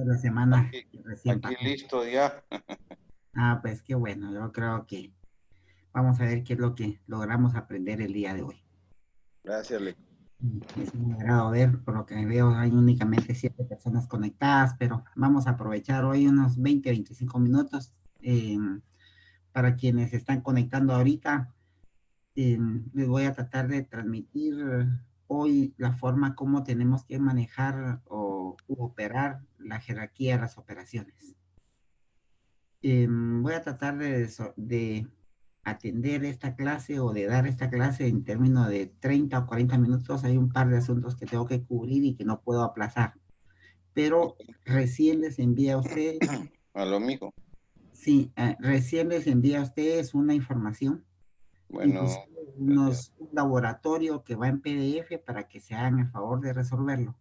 de la semana Aquí, que recién aquí pasó. listo ya. Ah, pues qué bueno, yo creo que vamos a ver qué es lo que logramos aprender el día de hoy. Gracias, Lee. Es un agrado ver, por lo que veo, hay únicamente 7 personas conectadas, pero vamos a aprovechar hoy unos 20, 25 minutos para quienes están conectando ahorita. Les voy a tratar de transmitir hoy la forma como tenemos que manejar o operar la jerarquía de las operaciones. Voy a tratar de atender esta clase o de dar esta clase en términos de 30 o 40 minutos. Hay un par de asuntos que tengo que cubrir y que no puedo aplazar, pero recién les envía a ustedes, A lo mijo. sí, recién les envía a ustedes una información, Bueno, inclusive gracias. un laboratorio que va en PDF para que se hagan el favor de resolverlo.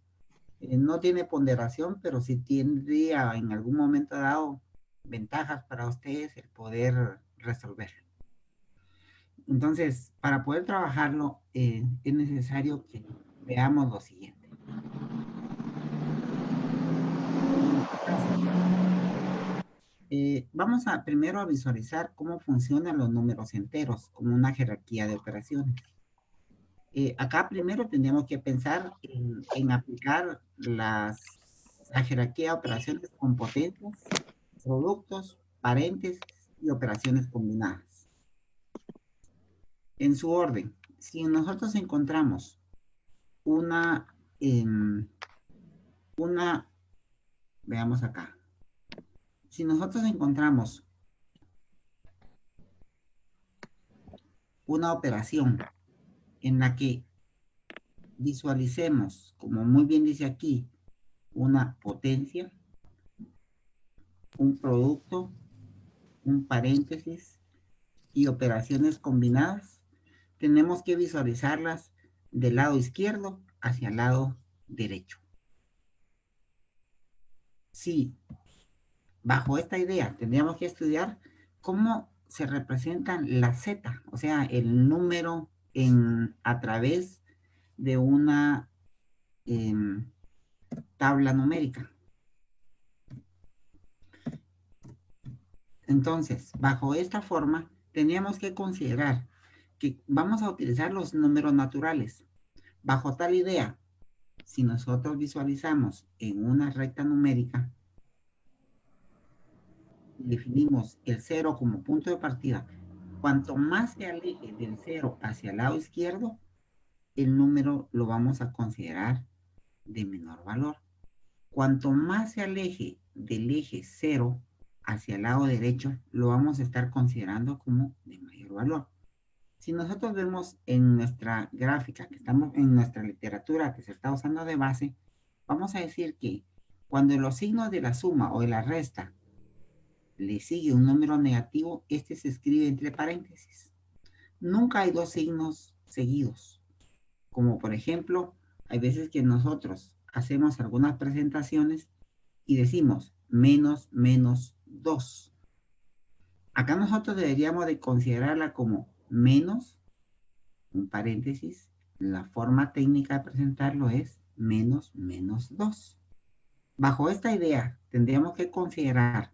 No tiene ponderación, pero sí tendría en algún momento dado ventajas para ustedes el poder resolverlo. Entonces, para poder trabajarlo, es necesario que veamos lo siguiente. En este caso, vamos a primero a visualizar cómo funcionan los números enteros, como una jerarquía de operaciones. Acá primero tendríamos que pensar en aplicar la jerarquía de operaciones con potencias, productos, paréntesis y operaciones combinadas. En su orden, si nosotros encontramos una, em, una, veamos acá, si nosotros encontramos una operación en la que visualicemos, como muy bien dice aquí, una potencia, un producto, un paréntesis y operaciones combinadas, tenemos que visualizarlas del lado izquierdo hacia el lado derecho. Sí, bajo esta idea tendríamos que estudiar cómo se representan la Z, o sea, el número a través de una em, tabla numérica. Entonces, bajo esta forma, teníamos que considerar que vamos a utilizar los números naturales. Bajo tal idea, si nosotros visualizamos en una recta numérica, definimos el cero como punto de partida, cuanto más se aleje del cero hacia el lado izquierdo, el número lo vamos a considerar de menor valor. Cuanto más se aleje del eje cero hacia el lado derecho, lo vamos a estar considerando como de mayor valor. Si nosotros vemos en nuestra gráfica, que estamos en nuestra literatura que se está usando de base, vamos a decir que cuando los signos de la suma o de la resta le sigue un número negativo, este se escribe entre paréntesis. Nunca hay dos signos seguidos. Como por ejemplo, hay veces que nosotros hacemos algunas presentaciones y decimos menos menos 2. Acá nosotros deberíamos de considerarla como menos, un paréntesis, la forma técnica de presentarlo es menos menos 2. Bajo esta idea, tendríamos que considerar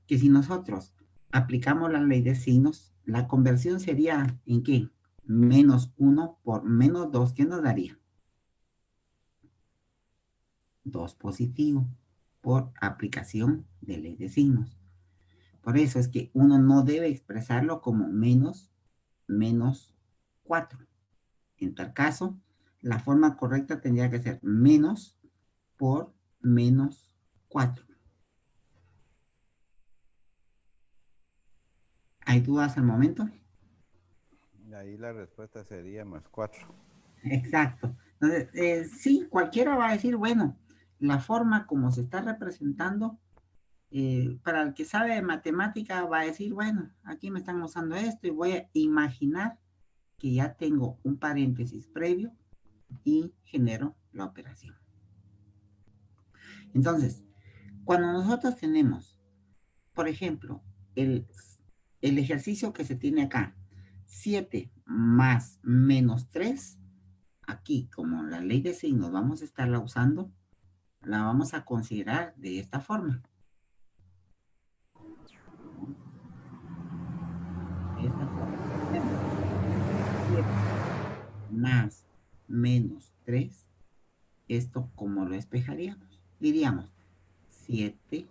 que si nosotros aplicamos la ley de signos, la conversión sería ¿en qué? Menos 1 por menos 2, ¿qué nos daría? 2 positivo por aplicación de ley de signos. Por eso es que uno no debe expresarlo como menos menos 4. En tal caso, la forma correcta tendría que ser menos por menos 4. ¿Hay dudas al momento? Ahí la respuesta sería más 4. Exacto. Entonces, sí, cualquiera va a decir, bueno, la forma como se está representando, para el que sabe de matemática va a decir, bueno, aquí me están usando esto y voy a imaginar que ya tengo un paréntesis previo y genero la operación. Entonces, cuando nosotros tenemos, por ejemplo, el, el ejercicio que se tiene acá, 7 más menos 3, aquí como la ley de signos vamos a estarla usando, la vamos a considerar de esta forma. De esta forma. 7 más menos 3. Esto, ¿cómo lo despejaríamos? Diríamos 7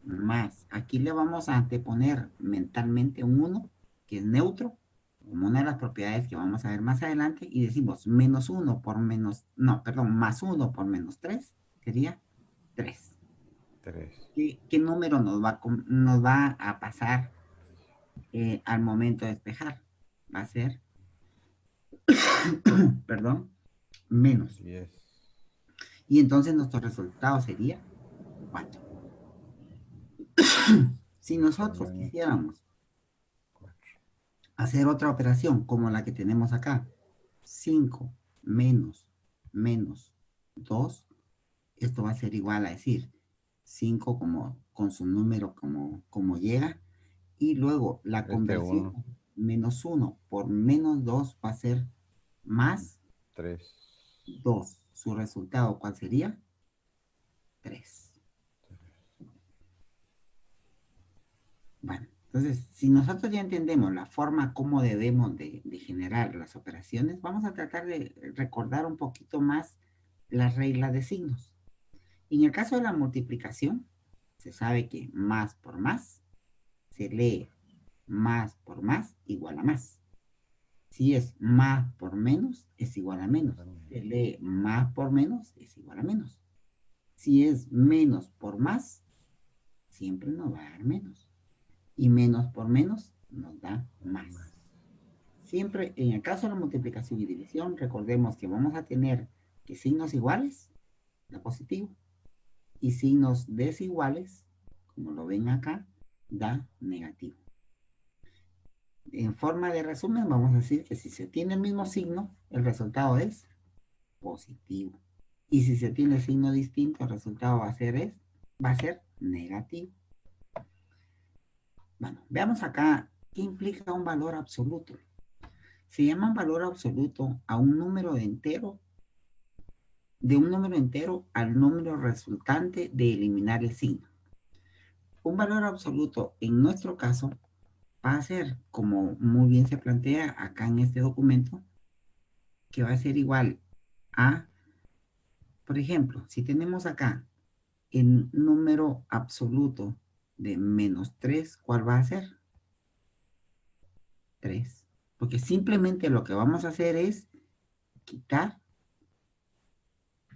más. Aquí le vamos a anteponer mentalmente un 1, que es neutro, como una de las propiedades que vamos a ver más adelante, y decimos menos 1 por menos, no, perdón, más 1 por menos 3, sería 3. 3. ¿Qué número nos va a pasar al momento de despejar? Va a ser, perdón, menos. 10. Y entonces nuestro resultado sería 4. Si nosotros quisiéramos hacer otra operación como la que tenemos acá, 5 menos 2, esto va a ser igual a decir 5 como con su número como llega, y luego la conversión menos 1 por menos 2 va a ser más 3. 2. Su resultado, ¿cuál sería? 3. Bueno, entonces, si nosotros ya entendemos la forma como debemos de generar las operaciones, vamos a tratar de recordar un poquito más las reglas de signos. En el caso de la multiplicación, se sabe que más por más se lee más por más igual a más. Si es más por menos, es igual a menos. Se lee más por menos, es igual a menos. Si es menos por más, siempre nos va a dar menos. Y menos por menos nos da más. Siempre en el caso de la multiplicación y división, recordemos que vamos a tener que signos iguales, da positivo, y signos desiguales, como lo ven acá, da negativo. En forma de resumen, vamos a decir que si se tiene el mismo signo, el resultado es positivo. Y si se tiene signo distinto, el resultado va a ser negativo. Bueno, veamos acá qué implica un valor absoluto. Se llama valor absoluto a un número entero, de un número entero al número resultante de eliminar el signo. Un valor absoluto, en nuestro caso, va a ser, como muy bien se plantea acá en este documento, que va a ser igual a, por ejemplo, si tenemos acá el número absoluto de menos 3, ¿cuál va a ser? 3. Porque simplemente lo que vamos a hacer es quitar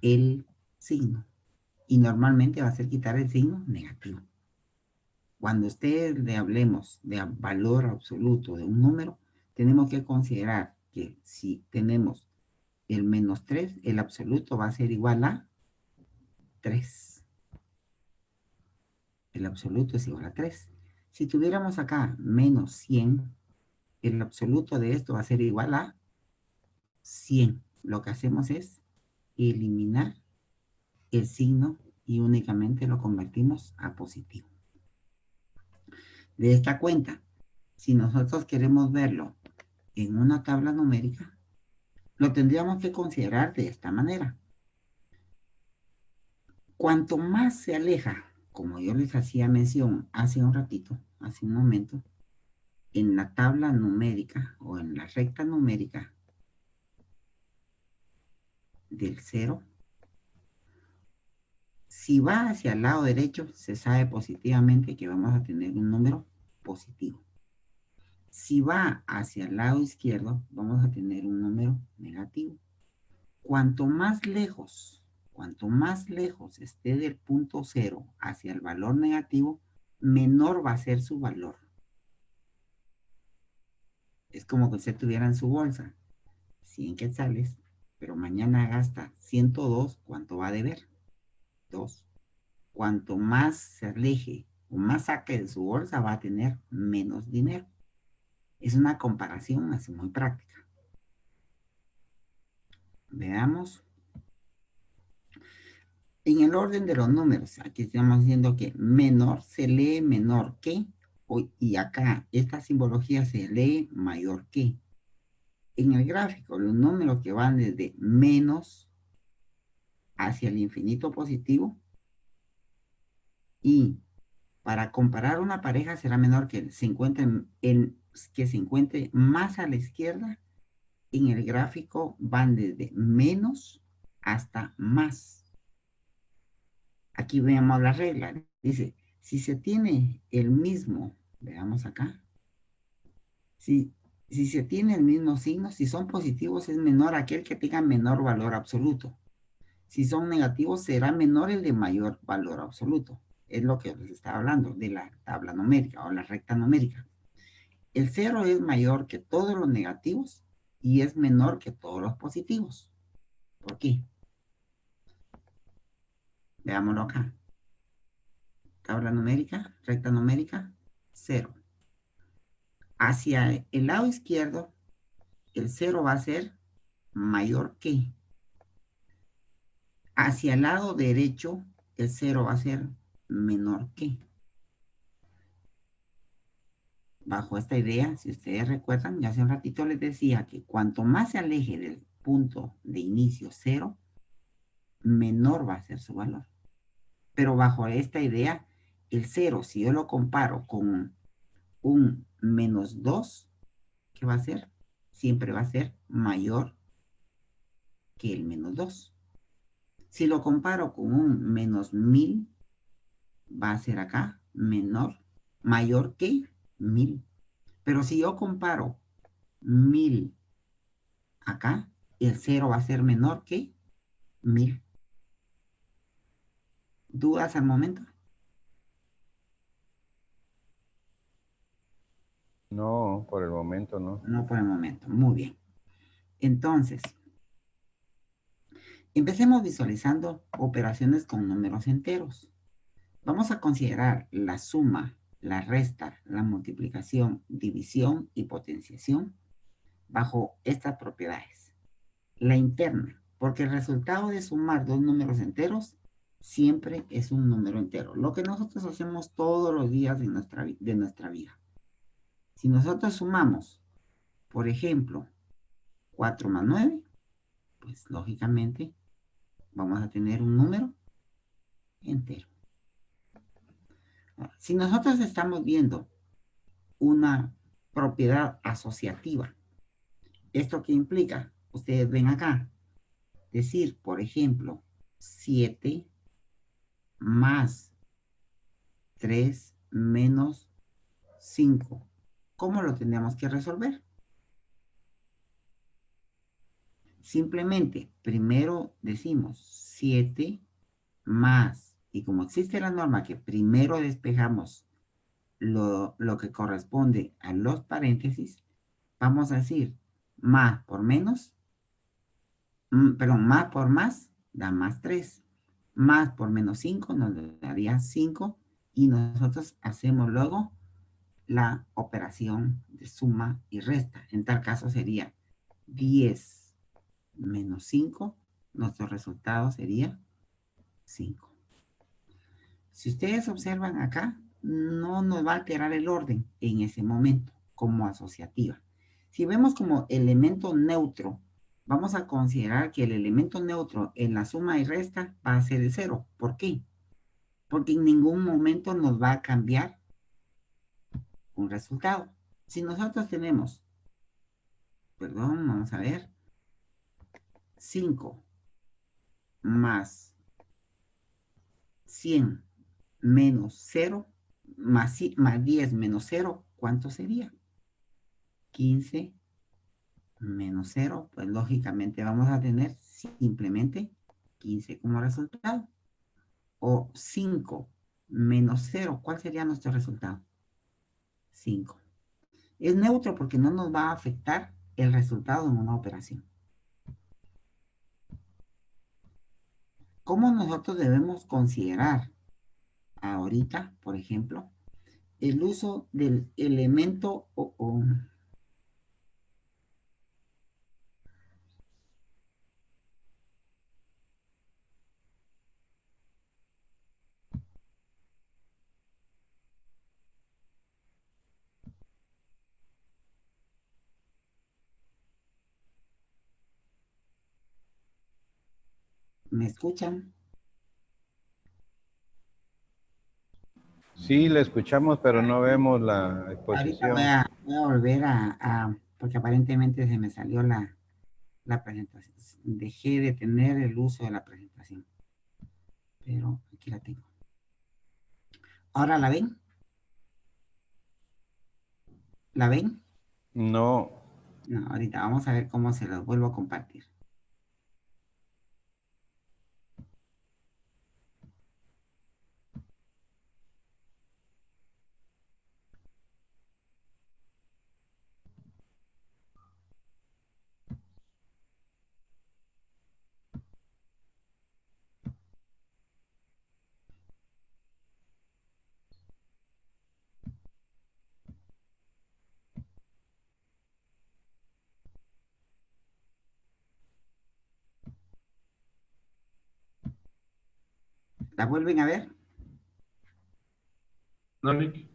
el signo. Y normalmente va a ser quitar el signo negativo. Cuando ustedes le hablemos de valor absoluto de un número, tenemos que considerar que si tenemos el menos 3, el absoluto va a ser igual a 3. El absoluto es igual a 3. Si tuviéramos acá menos 100, el absoluto de esto va a ser igual a 100. Lo que hacemos es eliminar el signo y únicamente lo convertimos a positivo. De esta cuenta, si nosotros queremos verlo en una tabla numérica, lo tendríamos que considerar de esta manera. Cuanto más se aleja, como yo les hacía mención hace un ratito, hace un momento, en la tabla numérica o en la recta numérica del 0, si va hacia el lado derecho, se sabe positivamente que vamos a tener un número positivo. Si va hacia el lado izquierdo, vamos a tener un número negativo. Cuanto más lejos esté del punto 0 hacia el valor negativo, menor va a ser su valor. Es como que usted tuviera en su bolsa 100 quetzales, pero mañana gasta 102, ¿cuánto va a deber? 2. Cuanto más se aleje o más saque de su bolsa, va a tener menos dinero. Es una comparación así muy práctica. Veamos. En el orden de los números, aquí estamos diciendo que menor se lee menor que, y acá esta simbología se lee mayor que. En el gráfico, los números que van desde menos hacia el infinito positivo, y para comparar una pareja será menor que que se encuentre más a la izquierda. En el gráfico van desde menos hasta más. Aquí veamos la regla. Dice, si se tiene el mismo, veamos acá, si se tiene el mismo signo, si son positivos es menor aquel que tenga menor valor absoluto. Si son negativos será menor el de mayor valor absoluto. Es lo que les estaba hablando de la tabla numérica o la recta numérica. El 0 es mayor que todos los negativos y es menor que todos los positivos. ¿Por qué? Veámoslo acá. Tabla numérica, recta numérica, 0. Hacia el lado izquierdo, el 0 va a ser mayor que. Hacia el lado derecho, el 0 va a ser menor que. Bajo esta idea, si ustedes recuerdan, ya hace un ratito les decía que cuanto más se aleje del punto de inicio 0, menor va a ser su valor. Pero bajo esta idea, el 0, si yo lo comparo con un -2, ¿qué va a ser? Siempre va a ser mayor que el -2. Si lo comparo con un -1000, va a ser acá mayor que 1000. Pero si yo comparo 1000 acá, el 0 va a ser menor que 1000. ¿Dudas al momento? No, por el momento no. No por el momento. Muy bien. Entonces, empecemos visualizando operaciones con números enteros. Vamos a considerar la suma, la resta, la multiplicación, división y potenciación bajo estas propiedades. La interna, porque el resultado de sumar dos números enteros siempre es un número entero. Lo que nosotros hacemos todos los días de nuestra vida. Si nosotros sumamos, por ejemplo, 4 más 9, pues lógicamente vamos a tener un número entero. Si nosotros estamos viendo una propiedad asociativa, ¿esto qué implica? Ustedes ven acá, decir, por ejemplo, 7 más 3 menos 5. ¿Cómo lo tenemos que resolver? Simplemente, primero decimos 7 más, y como existe la norma que primero despejamos lo que corresponde a los paréntesis, vamos a decir más por menos, perdón, más por más da más 3. Más por menos 5 nos daría 5 y nosotros hacemos luego la operación de suma y resta. En tal caso sería 10 menos 5. Nuestro resultado sería 5. Si ustedes observan acá, no nos va a alterar el orden en ese momento como asociativa. Si vemos como elemento neutro, vamos a considerar que el elemento neutro en la suma y resta va a ser el 0. ¿Por qué? Porque en ningún momento nos va a cambiar un resultado. Si nosotros tenemos, perdón, vamos a ver, 5 más 100 menos 0, más 10 menos 0, ¿cuánto sería? 15 menos 0, pues lógicamente vamos a tener simplemente 15 como resultado. O 5 menos 0, ¿cuál sería nuestro resultado? 5. Es neutro porque no nos va a afectar el resultado en una operación. ¿Cómo nosotros debemos considerar ahorita, por ejemplo, el uso del elemento ¿Me escuchan? Sí, le escuchamos, pero no vemos la Ahorita voy exposición. a, voy a volver porque aparentemente se me salió la presentación. Dejé de tener el uso de la presentación, pero aquí la tengo. ¿Ahora la ven? ¿La ven? No, No, ahorita vamos a ver cómo se los vuelvo a compartir. ¿La vuelven a ver? No, Nick.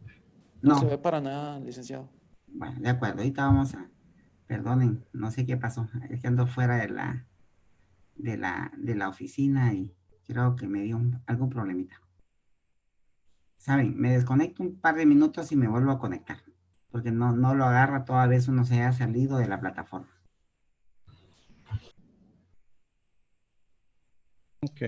No se No. ve para nada, licenciado. Bueno, de acuerdo. Ahorita vamos a... Perdonen, no sé qué pasó. Es que ando fuera de la oficina y creo que me dio algún problemita. Saben, me desconecto un par de minutos y me vuelvo a conectar, porque no lo agarra toda vez uno se haya salido de la plataforma. ok.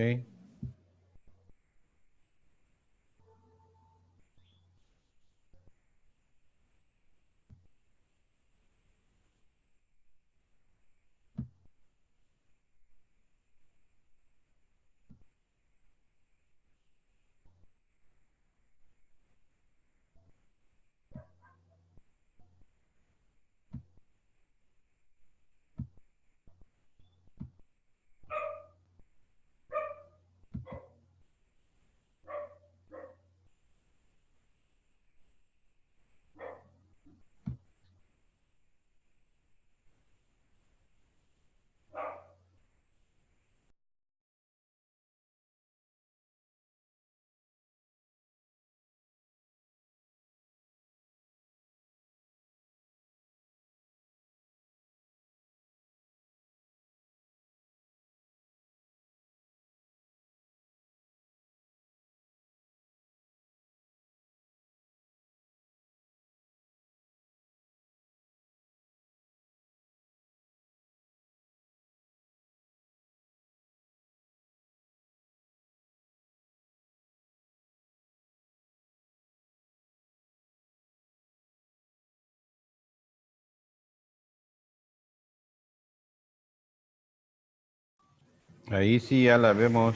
Ahí sí ya la vemos.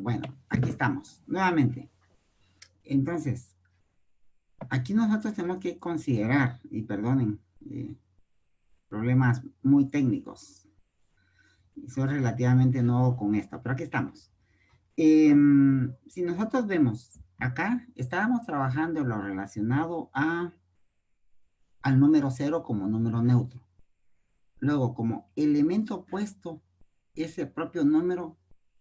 Bueno, aquí estamos, nuevamente. Entonces, aquí nosotros tenemos que considerar, y perdonen, problemas muy técnicos. Y soy relativamente nuevo con esto, pero aquí estamos. Si nosotros vemos acá, estábamos trabajando en lo relacionado al número cero como número neutro. Luego, como elemento opuesto, ese propio número,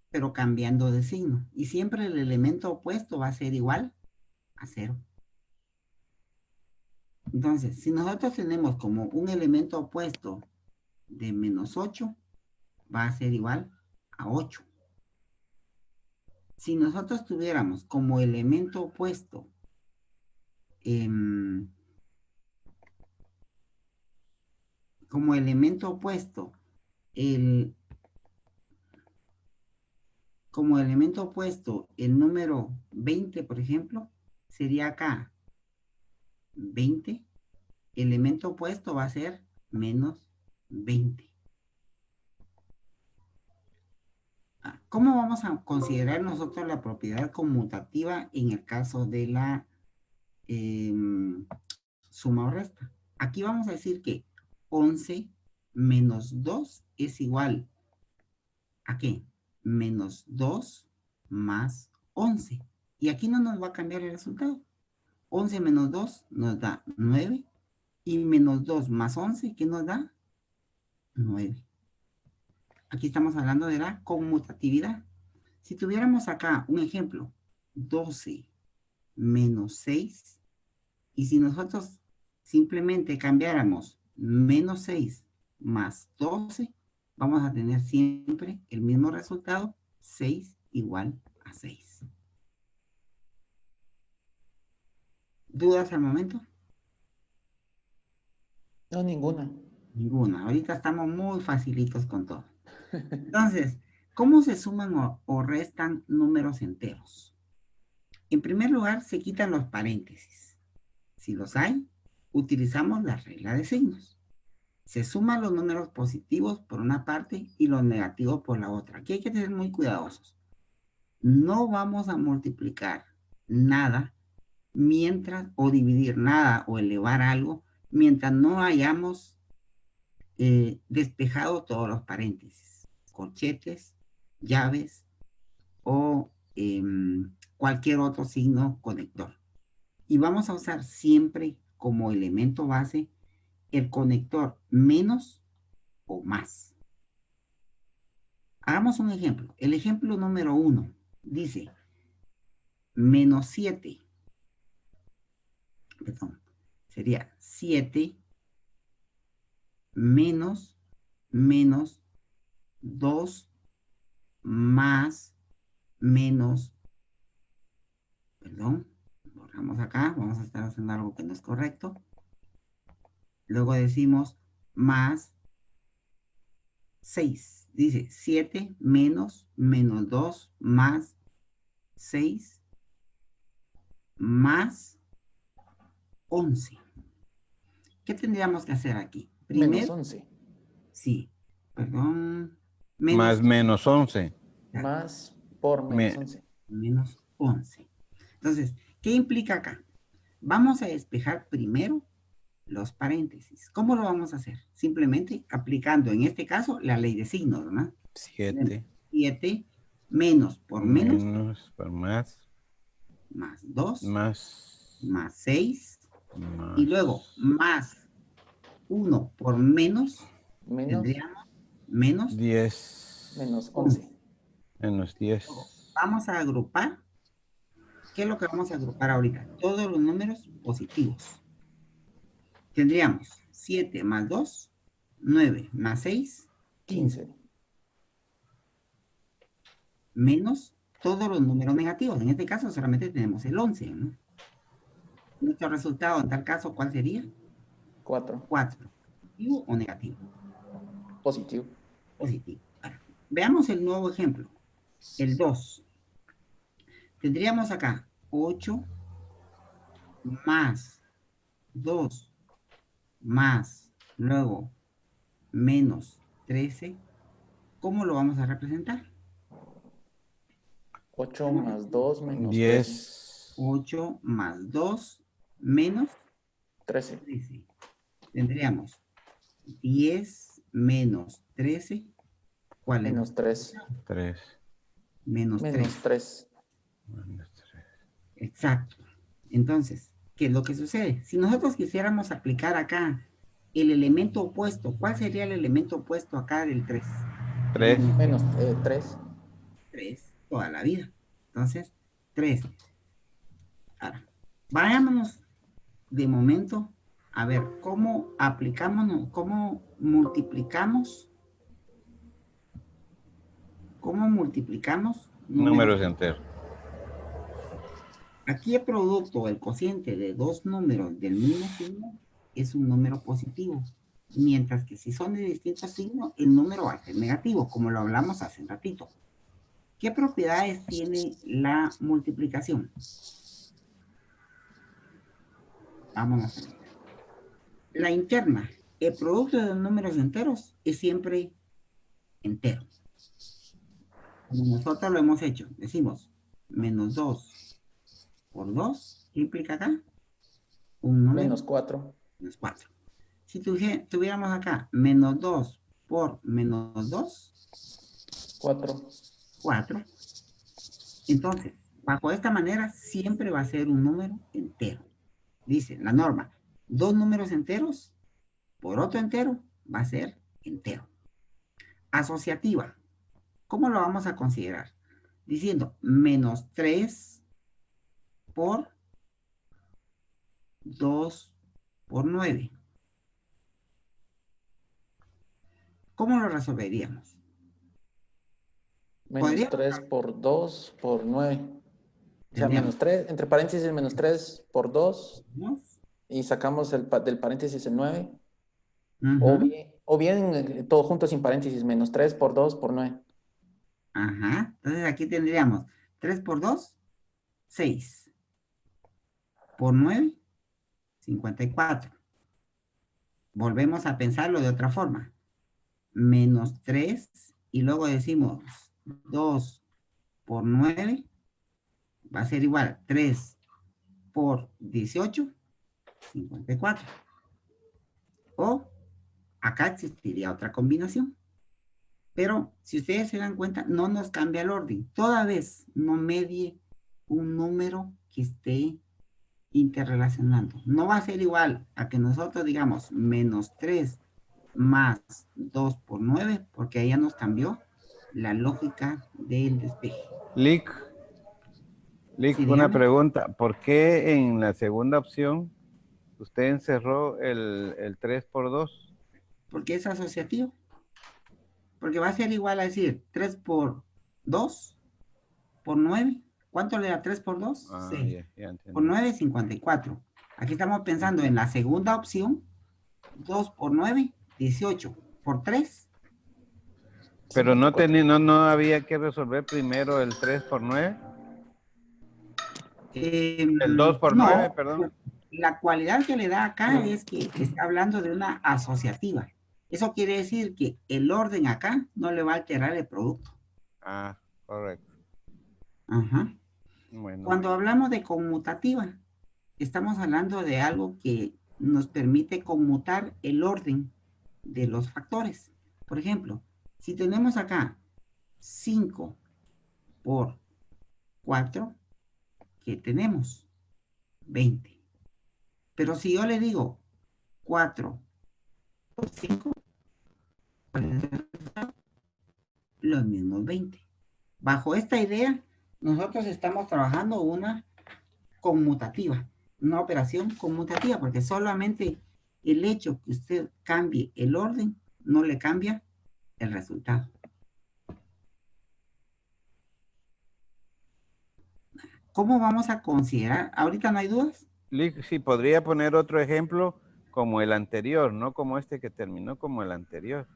pero cambiando de signo. Y siempre el elemento opuesto va a ser igual a cero. Entonces, si nosotros tenemos como un elemento opuesto de -8, va a ser igual a 8. Si nosotros tuviéramos como elemento opuesto em, el, como elemento opuesto el número 20, por ejemplo, sería acá 20. Elemento opuesto va a ser -20. ¿Cómo vamos a considerar nosotros la propiedad conmutativa en el caso de la suma o resta? Aquí vamos a decir que 11 menos 2 es igual ¿a qué? -2 más 11. Y aquí no nos va a cambiar el resultado. 11 menos 2 nos da 9. Y -2 más 11, ¿qué nos da? 9. Aquí estamos hablando de la conmutatividad. Si tuviéramos acá un ejemplo, 12 menos 6, y si nosotros simplemente cambiáramos -6 más 12, vamos a tener siempre el mismo resultado, 6 igual a 6. ¿Dudas al momento? No, ninguna. Ninguna. Ahorita estamos muy facilitos con todo. Entonces, ¿cómo se suman o restan números enteros? En primer lugar, se quitan los paréntesis. Si los hay, utilizamos la regla de signos. Se suman los números positivos por una parte y los negativos por la otra. Aquí hay que ser muy cuidadosos. No vamos a multiplicar nada mientras, o dividir nada, o elevar algo, mientras no hayamos despejado todos los paréntesis, corchetes, llaves o cualquier otro signo conector. Y vamos a usar siempre como elemento base el conector menos o más. Hagamos un ejemplo. El ejemplo número 1 dice menos 7. Perdón. Sería 7 menos 2 más menos, perdón, borramos acá, vamos a estar haciendo algo que no es correcto. Luego decimos más 6. Dice 7 menos 2 más 6 más 11. ¿Qué tendríamos que hacer aquí? Menos Primero, 11. sí, perdón, Más menos 11. Más por menos 11. menos 11. Entonces, ¿qué implica acá? Vamos a despejar primero los paréntesis. ¿Cómo lo vamos a hacer? Simplemente aplicando, en este caso, la ley de signos, ¿verdad? 7. 7 menos por menos, Menos por más. más 2, Más. más 6, Más. y luego más 1 por menos, Menos tendríamos menos 10. menos 11. Menos 10. Vamos a agrupar. ¿Qué es lo que vamos a agrupar ahorita? Todos los números positivos. Tendríamos 7 más 2, 9 más 6, 15. 15. Menos todos los números negativos. En este caso solamente tenemos el 11, ¿no? Nuestro resultado en tal caso, ¿cuál sería? 4. 4. ¿Positivo o negativo? Positivo. Positivo. Ahora, veamos el nuevo ejemplo. El 2. Tendríamos acá 8 más 2 más luego menos 13. ¿Cómo lo vamos a representar? 8 más 2 menos 10. 8 más 2 menos 13. 13. Tendríamos 10 menos 13. ¿Cuál es? Menos 3. 3. Menos 3. Menos 3. Menos 3. Exacto. Entonces, ¿qué es lo que sucede? Si nosotros quisiéramos aplicar acá el elemento opuesto, ¿cuál sería el elemento opuesto acá del 3? 3. Menos 3. 3 toda la vida. Entonces, 3. Ahora, vayámonos de momento a ver cómo aplicamos, cómo multiplicamos Números enteros. Aquí el producto, el cociente de dos números del mismo signo es un número positivo, mientras que si son de distintos signos, el número va a ser negativo, como lo hablamos hace un ratito. ¿Qué propiedades tiene la multiplicación? Vámonos a ver. La interna, el producto de los números enteros es siempre entero. Como nosotros lo hemos hecho, decimos menos 2 por 2, ¿qué implica acá? Un número Menos 4. menos 4. Si tuviéramos acá menos 2 por menos 2, 4. 4. Entonces, bajo esta manera siempre va a ser un número entero. Dice la norma, dos números enteros por otro entero va a ser entero. Asociativa, ¿cómo lo vamos a considerar? Diciendo menos 3 por 2 por 9. ¿Cómo lo resolveríamos? Menos Podríamos 3 por 2 por 9. O sea, Tendríamos, menos 3, entre paréntesis, menos 3 por 2. ¿no? Y sacamos del paréntesis el 9. Ujú. O bien todo junto sin paréntesis, menos 3 por 2 por 9. Ajá. Entonces aquí tendríamos 3 por 2, 6. Por 9, 54. Volvemos a pensarlo de otra forma. Menos 3 y luego decimos 2 por 9 va a ser igual 3 por 18, 54. O acá existiría otra combinación. Pero si ustedes se dan cuenta, no nos cambia el orden. Toda vez no medie un número que esté interrelacionando. No va a ser igual a que nosotros digamos menos 3 más 2 por 9, porque ahí ya nos cambió la lógica del despeje. Lick, Sí, una dígame. pregunta. ¿Por qué en la segunda opción usted encerró el 3 por 2? Porque es asociativo. Porque va a ser igual a decir 3 por 2 por 9. ¿Cuánto le da 3 por 2? Ah, 6. ya Por entendí. 9, 54. Aquí estamos pensando en la segunda opción. 2 por 9, 18. Por 3. Pero no, 54. no había que resolver primero el 3 por 9. El 2 por 9, No, perdón. la cualidad que le da acá es que está hablando de una asociativa. Eso quiere decir que el orden acá no le va a alterar el producto. Ah, correcto. Ajá. Bueno, Cuando hablamos de conmutativa, estamos hablando de algo que nos permite conmutar el orden de los factores. Por ejemplo, si tenemos acá 5 por 4, ¿qué tenemos? 20. Pero si yo le digo 4 por 5, los mismos 20. Bajo esta idea, nosotros estamos trabajando una conmutativa, una operación conmutativa, porque solamente el hecho que usted cambie el orden no le cambia el resultado. ¿Cómo vamos a considerar? ¿Ahorita no hay dudas? Lick, sí, podría poner otro ejemplo como el anterior, no como este que terminó como el anterior.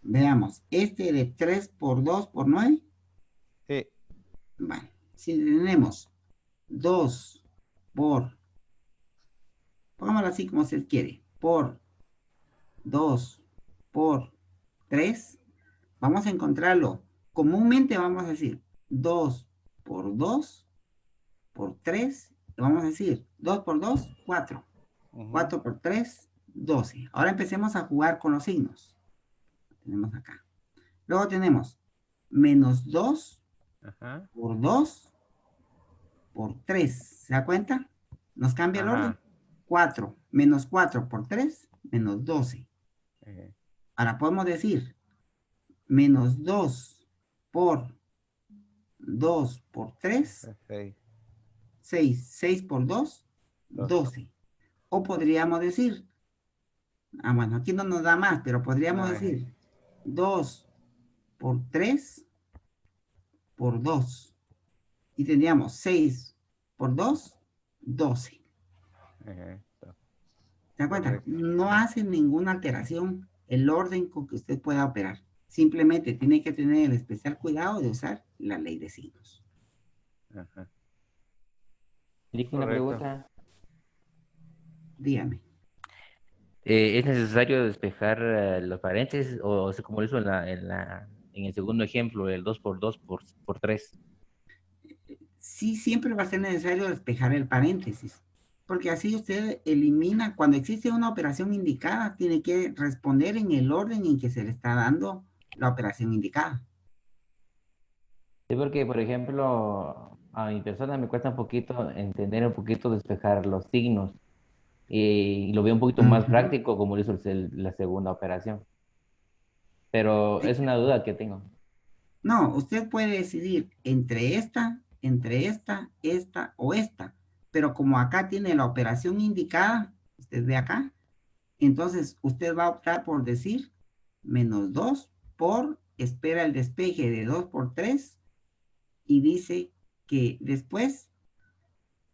Veamos, este de 3 por 2 por 9. Sí. Bueno, si tenemos 2 por, pongámoslo así como se quiere, por 2 por 3, vamos a encontrarlo. Comúnmente vamos a decir 2 por 2 por 3, vamos a decir 2 por 2, 4. 4 por 3, 12. Ahora empecemos a jugar con los signos. Tenemos acá. Luego tenemos menos 2 Ajá. por 2 por 3. ¿Se da cuenta? Nos cambia el orden. Ajá. 4 menos 4 por 3, menos 12. Ahora podemos decir menos 2 por 2 por 3, 6. 6. 6 por 2, 12. O podríamos decir, bueno, aquí no nos da más, pero podríamos decir 2 por 3 por 2. Y tendríamos 6 por 2, 12. ¿Se da cuenta? Correcto. No hace ninguna alteración el orden con que usted pueda operar. Simplemente tiene que tener el especial cuidado de usar la ley de signos. Ajá. Lick, una Correcto. pregunta. Dígame. ¿Es necesario despejar los paréntesis o como lo hizo en el segundo ejemplo, el 2 por 2 por 3? Sí, siempre va a ser necesario despejar el paréntesis, porque así usted elimina, cuando existe una operación indicada, tiene que responder en el orden en que se le está dando la operación indicada. Sí, porque, por ejemplo, a mi persona me cuesta un poquito entender un poquito despejar los signos y lo veo un poquito más Ujú. práctico como lo hizo la segunda operación. Pero es una duda que tengo. No, usted puede decidir entre esta o esta, pero como acá tiene la operación indicada, usted ve acá, entonces usted va a optar por decir menos 2 por, espera el despeje de 2 por 3 y dice que después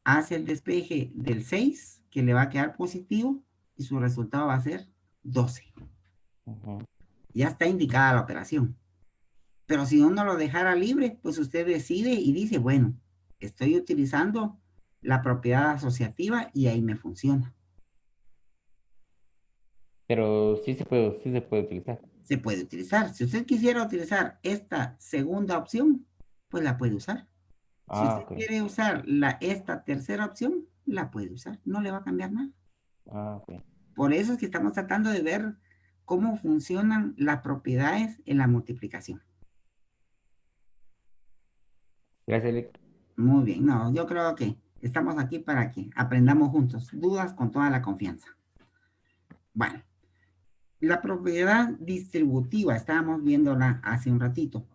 hace el despeje del 6, que le va a quedar positivo, y su resultado va a ser 12. Ya está indicada la operación. Pero si uno lo dejara libre, pues usted decide y dice, bueno, estoy utilizando la propiedad asociativa y ahí me funciona. Pero sí se puede utilizar. Se puede utilizar. Si usted quisiera utilizar esta segunda opción, pues la puede usar. Si Ah, usted ok. quiere usar esta tercera opción, la puede usar. No le va a cambiar nada. Ah, ok. Por eso es que estamos tratando de ver cómo funcionan las propiedades en la multiplicación. Gracias, Lick. Muy bien. No, yo creo que estamos aquí para que aprendamos juntos. Dudas con toda la confianza. Bueno, la propiedad distributiva, estábamos viéndola hace un ratito,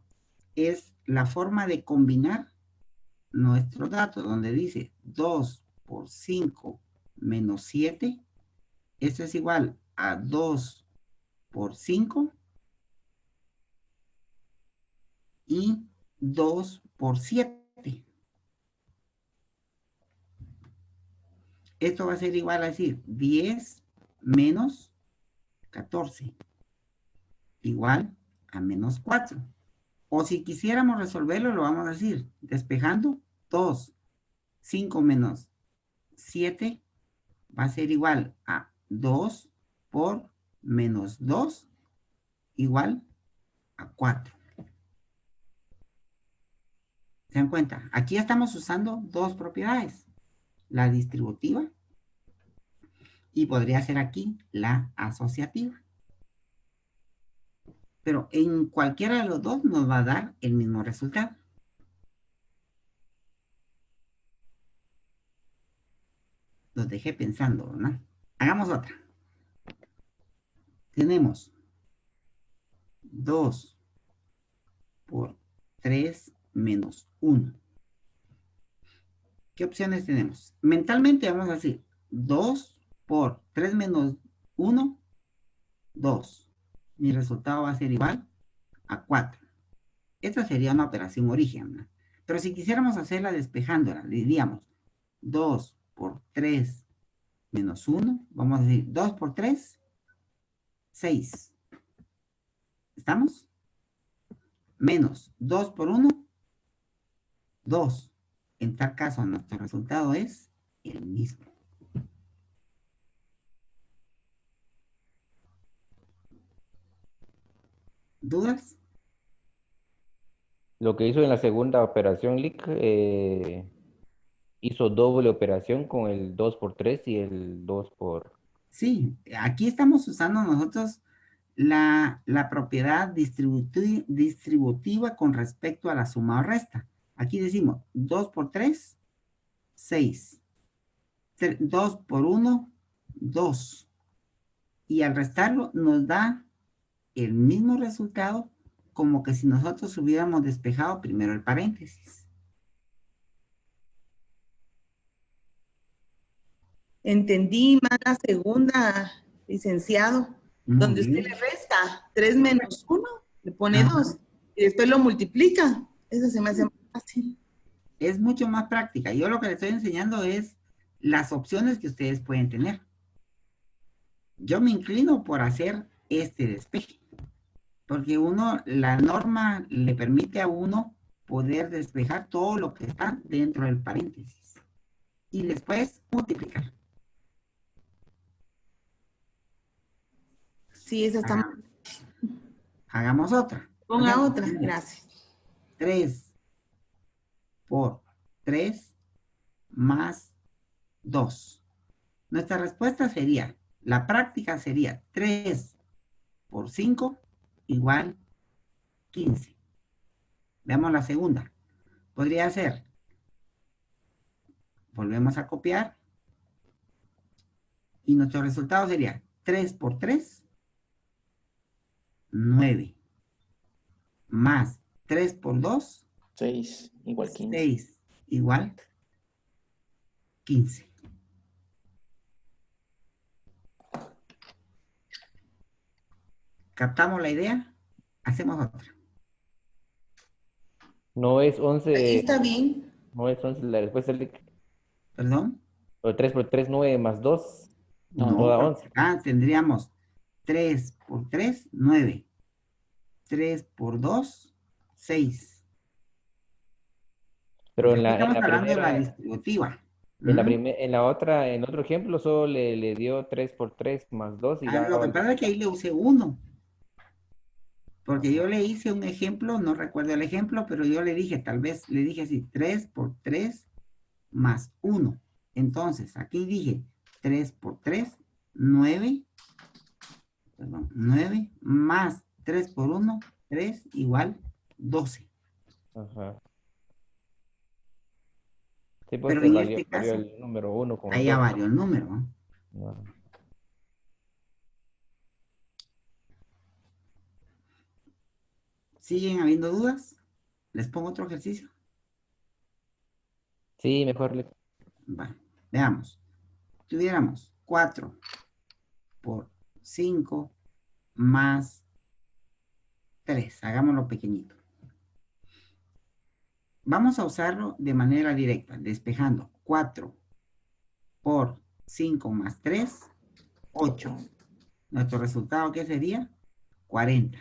es la forma de combinar nuestros datos, donde dice 2 por 5 menos 7. Esto es igual a 2 por 5 y 2 por 7. Esto va a ser igual a decir 10 menos 14, igual a menos 4. O si quisiéramos resolverlo, lo vamos a decir despejando 2, 5 menos 7 va a ser igual a 2 por menos 2 igual a 4. ¿Se dan cuenta? Aquí estamos usando dos propiedades, la distributiva y podría ser aquí la asociativa. Pero en cualquiera de los dos nos va a dar el mismo resultado. Los dejé pensando, ¿verdad? Hagamos otra. Tenemos 2 por 3 menos 1. ¿Qué opciones tenemos? Mentalmente vamos a decir 2 por 3 menos 1, 2. Mi resultado va a ser igual a 4. Esta sería una operación origen, ¿no? Pero si quisiéramos hacerla despejándola, diríamos 2 por 3 menos 1. Vamos a decir 2 por 3, 6. ¿Estamos? Menos 2 por 1, 2. En tal caso, nuestro resultado es el mismo. ¿Dudas? Lo que hizo en la segunda operación, Lick, hizo doble operación con el 2 por 3 y el 2 por... Sí, aquí estamos usando nosotros la propiedad distributiva con respecto a la suma o resta. Aquí decimos 2 por 3, 6. 2 por 1, 2. Y al restarlo nos da el mismo resultado como que si nosotros hubiéramos despejado primero el paréntesis. Entendí más la segunda, licenciado, Muy donde usted bien. le resta 3 menos 1, le pone Ajá. 2 y después lo multiplica. Eso se me hace más fácil. Es mucho más práctica. Yo lo que les estoy enseñando es las opciones que ustedes pueden tener. Yo me inclino por hacer este despeje, porque la norma le permite a uno poder despejar todo lo que está dentro del paréntesis y después multiplicar. Sí, esa está. Hagamos otra. Ponga otra, gracias. 3 por 3 más 2. Nuestra respuesta sería, la práctica sería 3 por 5 igual 15. Veamos la segunda. Podría ser, volvemos a copiar, y nuestro resultado sería 3 por 3, 9, más 3 por 2, 6 igual 15. 6 igual 15. ¿Captamos la idea? Hacemos otra. No es Ahí 11, está bien. no es 11 la respuesta, ¿Perdón? o 3 por 3, 9 más 2, No, No, toda porque 11. acá tendríamos 3 por 3, 9. 3 por 2, 6. Pero Porque aquí estamos hablando de la distributiva. en la otra, en otro ejemplo, solo le dio 3 por 3 más 2 y Lo daba que el pasa es que ahí le usé 1. Porque yo le hice un ejemplo, no recuerdo el ejemplo, pero yo le dije, tal vez le dije así, 3 por 3 más 1. Entonces, aquí dije 3 por 3, 9. Perdón, 9 más 3 por 1, 3 igual 12. Ajá. Sí, pues Pero te en valió, este valió caso, el número 1 con el ahí ya 2. varió el número, ¿no? No. ¿Siguen habiendo dudas? ¿Les pongo otro ejercicio? Sí, mejor le... Vale, veamos. Tuviéramos 4 por 5 más 3. Hagámoslo pequeñito. Vamos a usarlo de manera directa, despejando. 4 por 5 más 3, 8. Nuestro resultado, ¿qué sería? 40.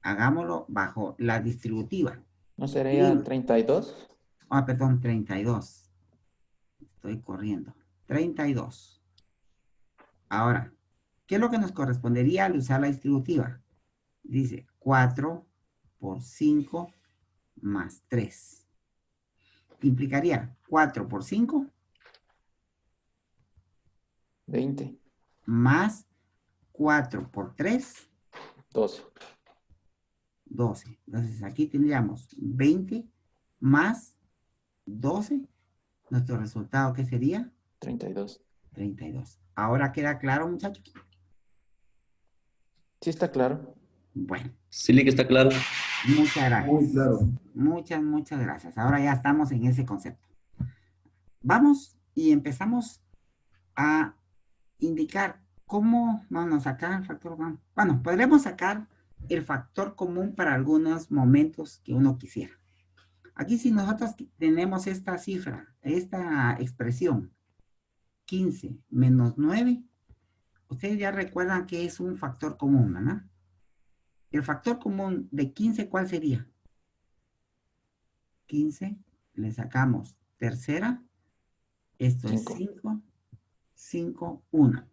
Hagámoslo bajo la distributiva. ¿no sería 32? Perdón, 32. Estoy corriendo. 32. Ahora, ¿qué es lo que nos correspondería al usar la distributiva? Dice 4 por 5 más 3. Implicaría 4 por 5 20. más 4 por 3, 12. 12. Entonces aquí tendríamos 20 más 12. Nuestro resultado, ¿qué sería? 32. 32. ¿Ahora queda claro, muchachos? Sí, está claro. Bueno, Sí, que está claro. muchas gracias. Muy claro. Muchas gracias. Ahora ya estamos en ese concepto. Vamos y empezamos a indicar cómo vamos a sacar el factor común. Bueno, podremos sacar el factor común para algunos momentos que uno quisiera. Aquí si nosotros tenemos esta cifra, esta expresión, 15 menos 9, ustedes ya recuerdan que es un factor común, ¿verdad? El factor común de 15, ¿cuál sería? 15, le sacamos tercera, esto es 5, 5, 1.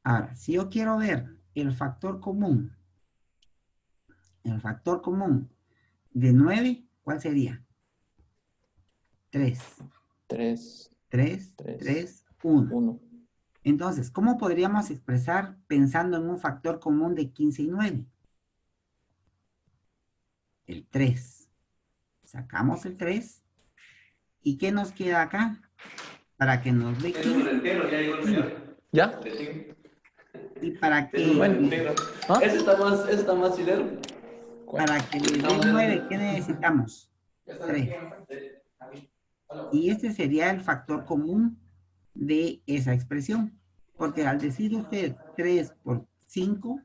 Ahora, si yo quiero ver el factor común de 9, ¿cuál sería? 3. 3, 3, 3, 3, 1. 1. Entonces, ¿cómo podríamos expresar pensando en un factor común de 15 y 9? El 3. Sacamos el 3. ¿Y qué nos queda acá? Para que nos dé 15. ¿Ya? Y para que, Bueno. ¿Ah? Ese está más chileno. para que le dé 9, ¿qué necesitamos? 3. Y este sería el factor común de esa expresión. Porque al decir usted 3 por 5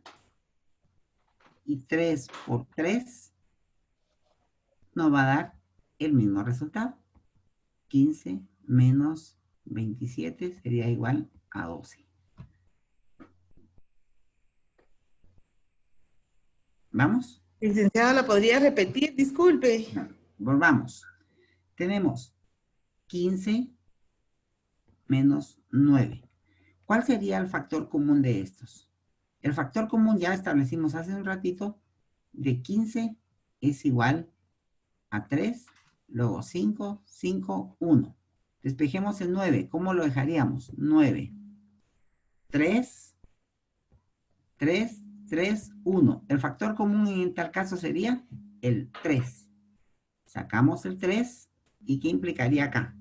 y 3 por 3, nos va a dar el mismo resultado. 15 menos 27 sería igual a 12. ¿Vamos? Licenciada, ¿la podría repetir? Disculpe. No, volvamos. Tenemos 15 menos 9. ¿Cuál sería el factor común de estos? El factor común ya establecimos hace un ratito, de 15 es igual a 3, luego 5, 5, 1. Despejemos el 9. ¿Cómo lo dejaríamos? 9, 3, 3, 3, 1. El factor común en tal caso sería el 3. Sacamos el 3. ¿Y qué implicaría acá?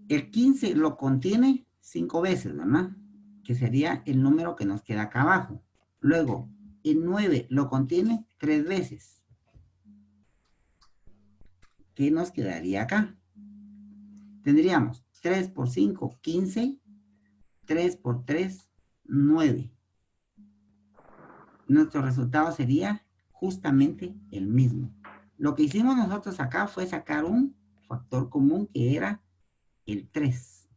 El 15 lo contiene 5 veces, ¿verdad? Que sería el número que nos queda acá abajo. Luego, el 9 lo contiene 3 veces. ¿Qué nos quedaría acá? Tendríamos 3 por 5, 15. 3 por 3, 9. Nuestro resultado sería justamente el mismo. Lo que hicimos nosotros acá fue sacar un factor común que era el 3.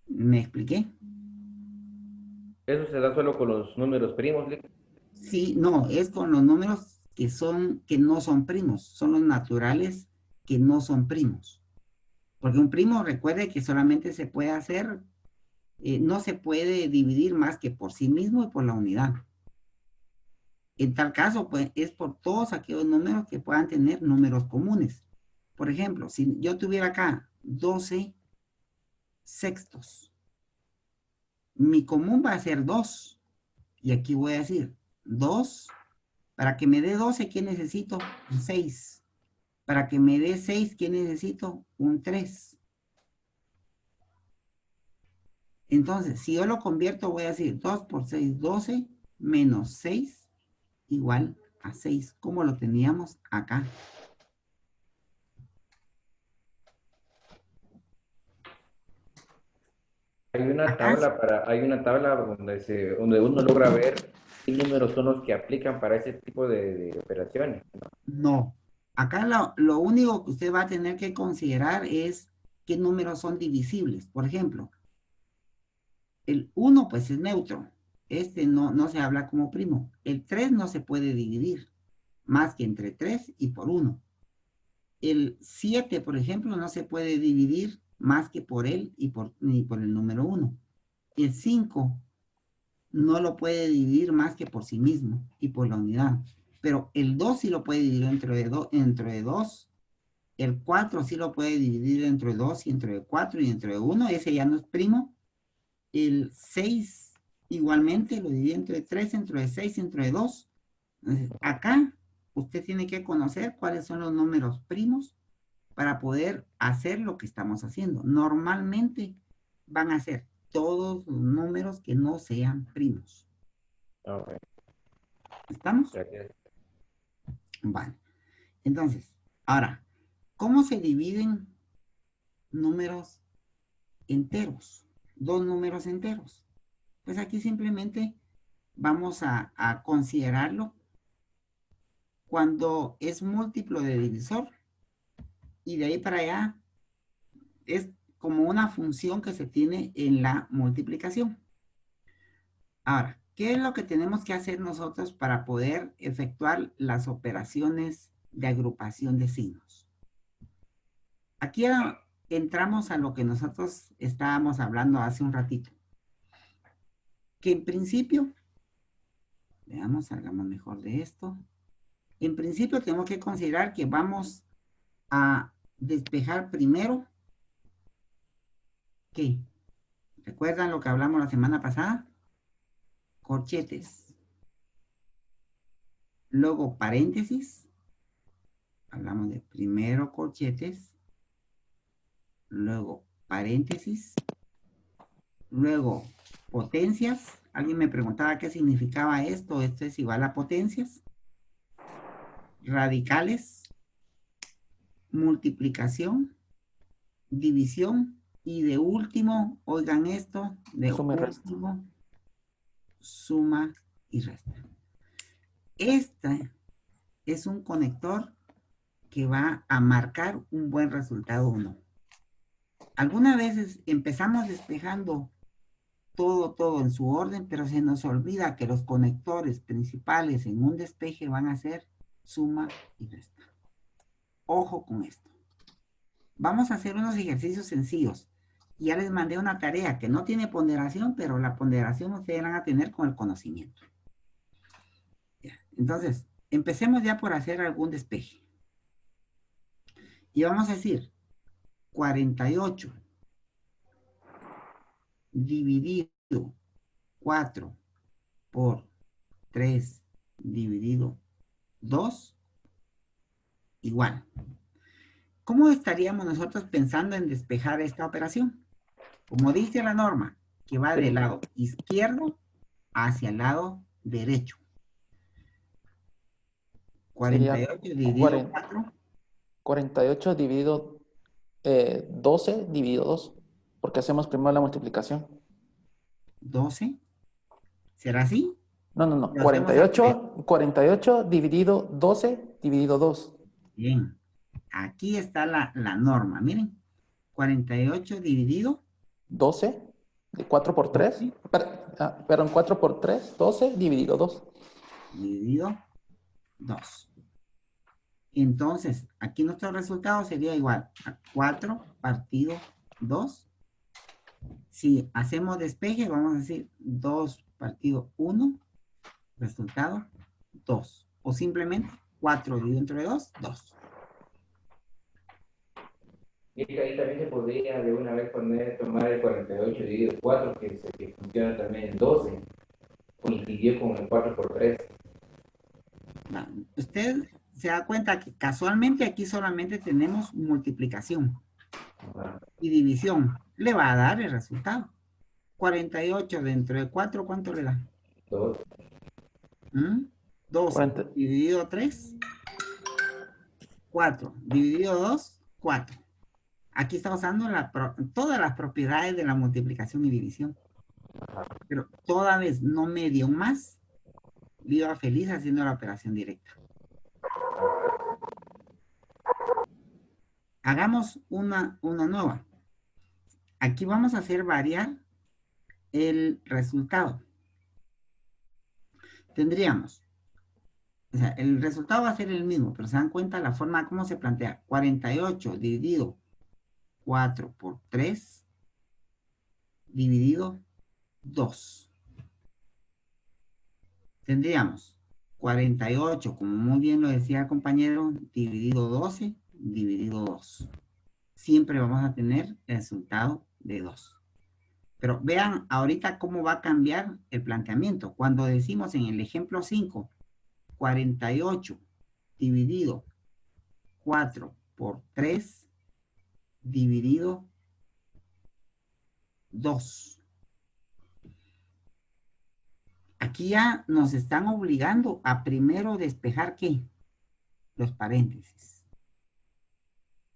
¿Me expliqué? Eso se da solo con los números primos, Lick. Sí, no, es con los números que no son primos, son los naturales que no son primos. Porque un primo, recuerde que solamente se puede hacer, no se puede dividir más que por sí mismo y por la unidad. En tal caso, pues, es por todos aquellos números que puedan tener números comunes. Por ejemplo, si yo tuviera acá 12 sextos, mi común va a ser 2. Y aquí voy a decir 2. Para que me dé 12, ¿qué necesito? Un 6. Para que me dé 6, ¿qué necesito? Un 3. Entonces, si yo lo convierto, voy a decir 2 por 6, 12, menos 6, igual a 6, como lo teníamos acá. Hay una tabla donde uno logra ver qué números son los que aplican para ese tipo de operaciones, ¿no? No. Acá lo único que usted va a tener que considerar es qué números son divisibles. Por ejemplo, el 1 pues es neutro. Este no se habla como primo. El 3 no se puede dividir más que entre 3 y por 1. El 7, por ejemplo, no se puede dividir más que por él ni por el número 1. El 5 no lo puede dividir más que por sí mismo y por la unidad. Pero el 2 sí lo puede dividir dentro de 2. El 4 sí lo puede dividir dentro de 2 y dentro de 4 y dentro de 1. Ese ya no es primo. El 6 igualmente lo divide entre 3, entre de 6, entre de 2. Entonces, acá usted tiene que conocer cuáles son los números primos para poder hacer lo que estamos haciendo. Normalmente van a ser todos los números que no sean primos. Okay. ¿Estamos? Gracias. Vale. Entonces, ahora, ¿cómo se dividen números enteros? Dos números enteros. Pues aquí simplemente vamos a considerarlo cuando es múltiplo de divisor y de ahí para allá es como una función que se tiene en la multiplicación. Ahora, ¿qué es lo que tenemos que hacer nosotros para poder efectuar las operaciones de agrupación de signos? Aquí entramos a lo que nosotros estábamos hablando hace un ratito. Que en principio, veamos, salgamos mejor de esto. En principio tenemos que considerar que vamos a despejar primero, ¿qué? ¿Recuerdan lo que hablamos la semana pasada? Corchetes. Luego paréntesis. Hablamos de primero corchetes. Luego paréntesis. Luego potencias. Alguien me preguntaba qué significaba esto. Esto es igual a potencias. Radicales. Multiplicación. División. Y de último, oigan esto, de Suma y resta. último, suma y resta. Este es un conector que va a marcar un buen resultado o no. Algunas veces empezamos despejando todo en su orden, pero se nos olvida que los conectores principales en un despeje van a ser suma y resta. Ojo con esto. Vamos a hacer unos ejercicios sencillos. Ya les mandé una tarea que no tiene ponderación, pero la ponderación ustedes van a tener con el conocimiento. Entonces, empecemos ya por hacer algún despeje. Y vamos a decir 48 dividido 4 por 3 dividido 2 igual. ¿Cómo estaríamos nosotros pensando en despejar esta operación? Como dice la norma, que va del lado izquierdo hacia el lado derecho. 48 dividido 4. 48 dividido 12 dividido 2. Porque hacemos primero la multiplicación. 12. ¿Será así? No. Lo hacemos 48 dividido 12 dividido 2. Bien. Aquí está la norma. Miren. 48 dividido 12. De 4 por 3. Perdón, 4 por 3. 12 dividido 2. dividido 2. Entonces, aquí nuestro resultado sería igual a 4 partido 2. Si hacemos despeje, vamos a decir 2 partido 1, resultado 2. O simplemente 4 dividido entre 2, 2. Y ahí también se podría de una vez tomar el 48 dividido 4, que funciona también en 12, coincidió con el 4 por 3. Usted se da cuenta que casualmente aquí solamente tenemos multiplicación y división. Le va a dar el resultado. 48 dentro de 4, ¿cuánto le da? 2. 2 40. dividido 3, 4 dividido 2, 4. Aquí está usando todas las propiedades de la multiplicación y división. Pero toda vez no me dio más, viva feliz haciendo la operación directa. Hagamos una nueva. Aquí vamos a hacer variar el resultado. Tendríamos, o sea, el resultado va a ser el mismo, pero se dan cuenta la forma como se plantea. 48 dividido 4 por 3 dividido 2. Tendríamos 48, como muy bien lo decía el compañero, dividido 12, dividido 2. Siempre vamos a tener el resultado de 2. Pero vean ahorita cómo va a cambiar el planteamiento. Cuando decimos en el ejemplo 5, 48 dividido 4 por 3 dividido 2. Aquí ya nos están obligando a primero despejar ¿qué? Los paréntesis.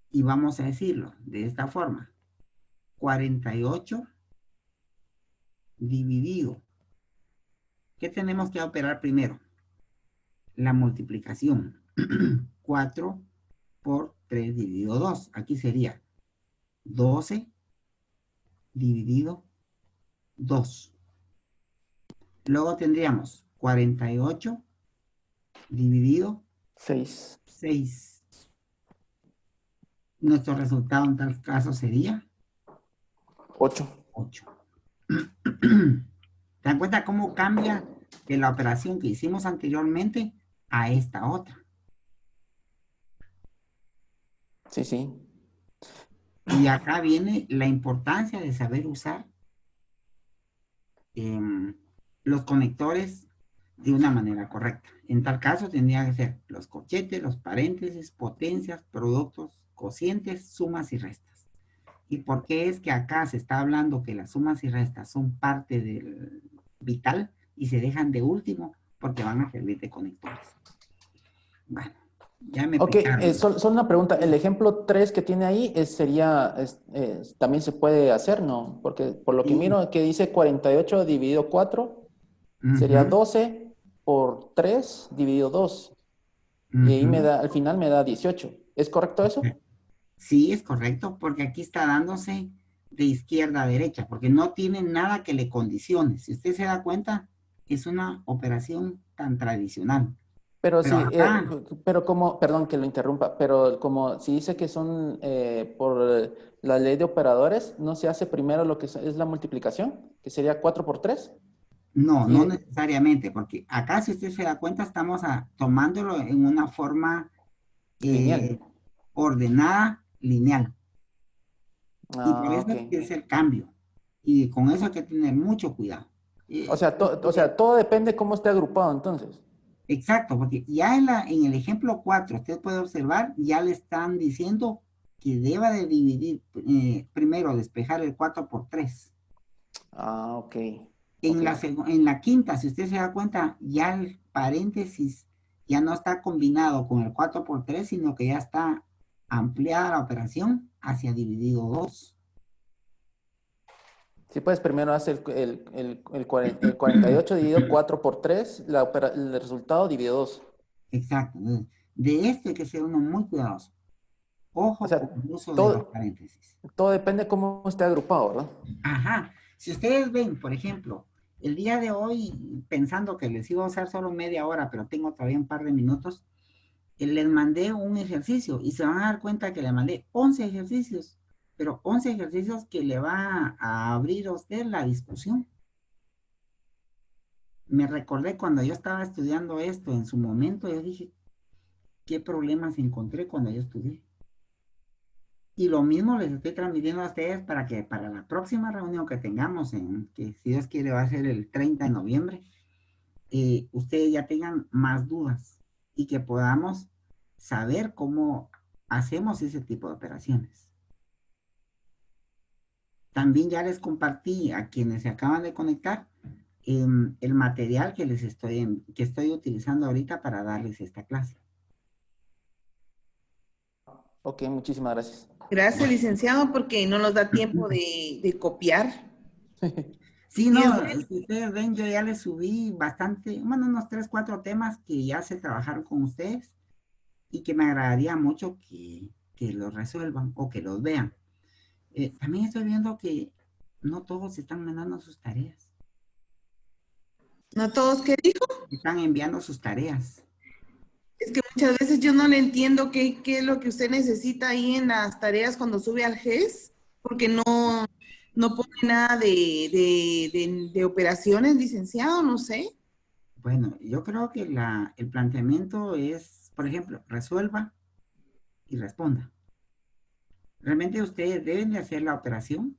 Y vamos a decirlo de esta forma. 48 dividido. ¿Qué tenemos que operar primero? La multiplicación. 4 por 3 dividido 2. Aquí sería 12 dividido 2. Luego tendríamos 48 dividido 6. 6. Nuestro resultado en tal caso sería 8. 8. ¿Te das cuenta cómo cambia de la operación que hicimos anteriormente a esta otra? Sí. Y acá viene la importancia de saber usar los conectores de una manera correcta. En tal caso tendría que ser los corchetes, los paréntesis, potencias, productos, cocientes, sumas y restas. ¿Y por qué es que acá se está hablando que las sumas y restas son parte del vital y se dejan de último? Porque van a servir de conectores. Bueno, ya me explicaron. Solo una pregunta. El ejemplo 3 que tiene ahí también se puede hacer, ¿no? Porque por lo que miro que dice 48 dividido 4 sería 12 por 3 dividido 2. Y ahí al final me da 18. ¿Es correcto eso? Sí, es correcto, porque aquí está dándose de izquierda a derecha, porque no tiene nada que le condicione. Si usted se da cuenta, es una operación tan tradicional. Pero sí, pero como, perdón que lo interrumpa, pero como si dice que son por la ley de operadores, ¿no se hace primero lo que es la multiplicación? Que sería 4 por 3. No, no necesariamente, porque acá si usted se da cuenta estamos tomándolo en una forma lineal. Ordenada, lineal. Y por eso es el cambio. Y con eso hay que tener mucho cuidado. O sea, todo depende cómo esté agrupado entonces. Exacto, porque ya en el ejemplo 4, usted puede observar, ya le están diciendo que deba de dividir, primero despejar el 4 por 3. Ok. En la quinta, si usted se da cuenta, ya el paréntesis ya no está combinado con el 4 por 3, sino que ya está ampliada la operación hacia dividido 2. Sí, pues primero hace el 48 dividido 4 por 3, el resultado dividido 2. Exacto. De esto hay que ser uno muy cuidadoso. Ojo O sea, con el uso de los paréntesis. todo depende de cómo esté agrupado, ¿verdad? Ajá. Si ustedes ven, por ejemplo, el día de hoy, pensando que les iba a usar solo media hora, pero tengo todavía un par de minutos, les mandé un ejercicio y se van a dar cuenta que le mandé 11 ejercicios, pero 11 ejercicios que le va a abrir a usted la discusión. Me recordé cuando yo estaba estudiando esto en su momento, yo dije, ¿qué problemas encontré cuando yo estudié? Y lo mismo les estoy transmitiendo a ustedes para que para la próxima reunión que tengamos, que si Dios quiere va a ser el 30 de noviembre, ustedes ya tengan más dudas y que podamos saber cómo hacemos ese tipo de operaciones. También ya les compartí a quienes se acaban de conectar el material que estoy utilizando ahorita para darles esta clase. Ok, muchísimas gracias. Gracias, licenciado, porque no nos da tiempo de copiar. Sí, Y no, es si ustedes ven, yo ya les subí bastante, bueno, unos 3, 4 temas que ya se trabajaron con ustedes y que me agradaría mucho que los resuelvan o que los vean. También estoy viendo que no todos están mandando sus tareas. no todos, ¿qué dijo? Están enviando sus tareas. Es que muchas veces yo no le entiendo qué es lo que usted necesita ahí en las tareas cuando sube al GES, porque no pone nada de operaciones, licenciado, no sé. Bueno, yo creo que el planteamiento es, por ejemplo, resuelva y responda. Realmente ustedes deben de hacer la operación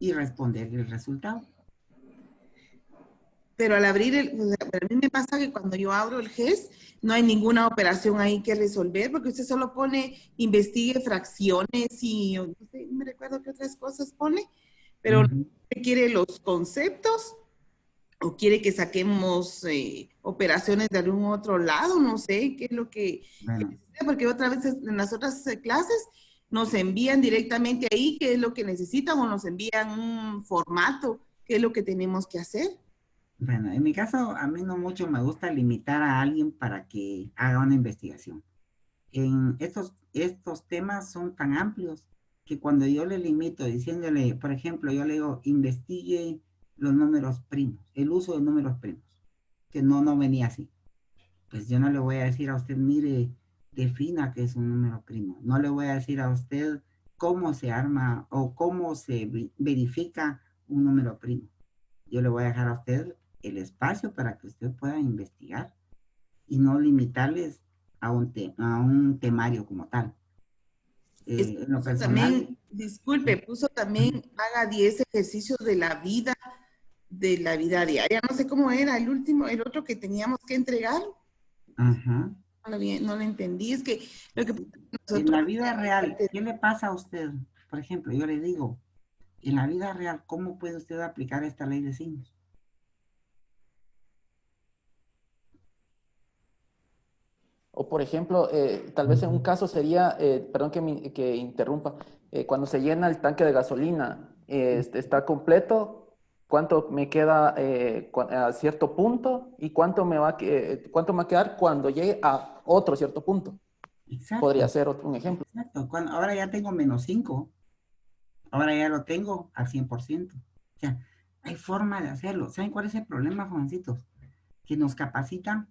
y responder el resultado. Pero al abrir o sea, a mí me pasa que cuando yo abro el GES, no hay ninguna operación ahí que resolver, porque usted solo pone, investigue fracciones y no sé, no me recuerdo qué otras cosas pone, pero quiere los conceptos o quiere que saquemos operaciones de algún otro lado, no sé qué es lo que Bueno, necesita, porque otra vez en las otras clases nos envían directamente ahí qué es lo que necesitan o nos envían un formato, qué es lo que tenemos que hacer. bueno, en mi caso, a mí no mucho me gusta limitar a alguien para que haga una investigación. En estos temas son tan amplios que cuando yo le limito diciéndole, por ejemplo, yo le digo, investigue los números primos, el uso de números primos, que no venía así. Pues yo no le voy a decir a usted, mire, defina qué es un número primo. No le voy a decir a usted cómo se arma o cómo se verifica un número primo. Yo le voy a dejar a usted el espacio para que usted pueda investigar y no limitarles a un temario como tal. En lo personal, también, disculpe, puso también, haga 10 ejercicios de la vida diaria. No sé cómo era el último, el otro que teníamos que entregar. ajá. No lo entendí. Es que lo que En la nosotros... vida real, ¿qué le pasa a usted? Por ejemplo, yo le digo, en la vida real, ¿cómo puede usted aplicar esta ley de signos? O por ejemplo, tal vez en un caso sería, perdón que interrumpa, cuando se llena el tanque de gasolina, está completo, ¿cuánto me queda a cierto punto? ¿Y cuánto me va a quedar cuando llegue a otro cierto punto? Exacto, Podría ser un ejemplo. exacto. Ahora ya tengo -5, ahora ya lo tengo al 100%. O sea, hay forma de hacerlo. ¿Saben cuál es el problema, jovencitos? Que nos capacitan